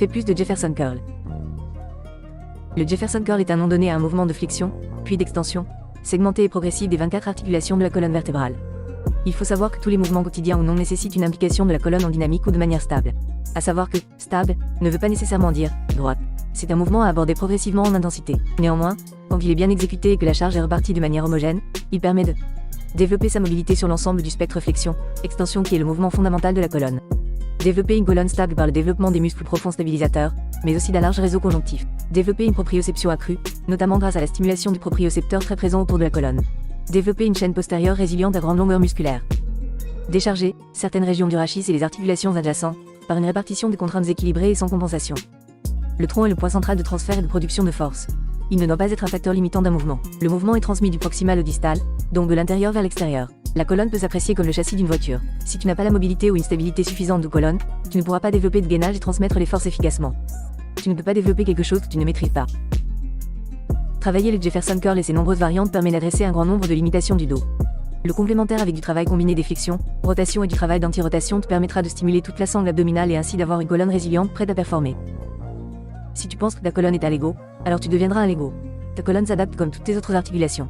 Fais plus de Jefferson Curl. Le Jefferson Curl est un nom donné à un mouvement de flexion, puis d'extension, segmenté et progressif des 24 articulations de la colonne vertébrale. Il faut savoir que tous les mouvements quotidiens ou non nécessitent une implication de la colonne en dynamique ou de manière stable. À savoir que « stable » ne veut pas nécessairement dire « droite ». C'est un mouvement à aborder progressivement en intensité. Néanmoins, quand il est bien exécuté et que la charge est repartie de manière homogène, il permet de développer sa mobilité sur l'ensemble du spectre flexion-extension qui est le mouvement fondamental de la colonne. Développer une colonne stable par le développement des muscles profonds stabilisateurs, mais aussi d'un large réseau conjonctif. Développer une proprioception accrue, notamment grâce à la stimulation du propriocepteur très présent autour de la colonne. Développer une chaîne postérieure résiliente à grande longueur musculaire. Décharger certaines régions du rachis et les articulations adjacentes, par une répartition des contraintes équilibrées et sans compensation. Le tronc est le point central de transfert et de production de force. Il ne doit pas être un facteur limitant d'un mouvement. Le mouvement est transmis du proximal au distal, donc de l'intérieur vers l'extérieur. La colonne peut s'apprécier comme le châssis d'une voiture. Si tu n'as pas la mobilité ou une stabilité suffisante de colonne, tu ne pourras pas développer de gainage et transmettre les forces efficacement. Tu ne peux pas développer quelque chose que tu ne maîtrises pas. Travailler le Jefferson Curl et ses nombreuses variantes permet d'adresser un grand nombre de limitations du dos. Le complémentaire avec du travail combiné des flexions, rotation et du travail d'anti-rotation te permettra de stimuler toute la sangle abdominale et ainsi d'avoir une colonne résiliente prête à performer. Si tu penses que ta colonne est à Lego, alors tu deviendras un Lego. Ta colonne s'adapte comme toutes tes autres articulations.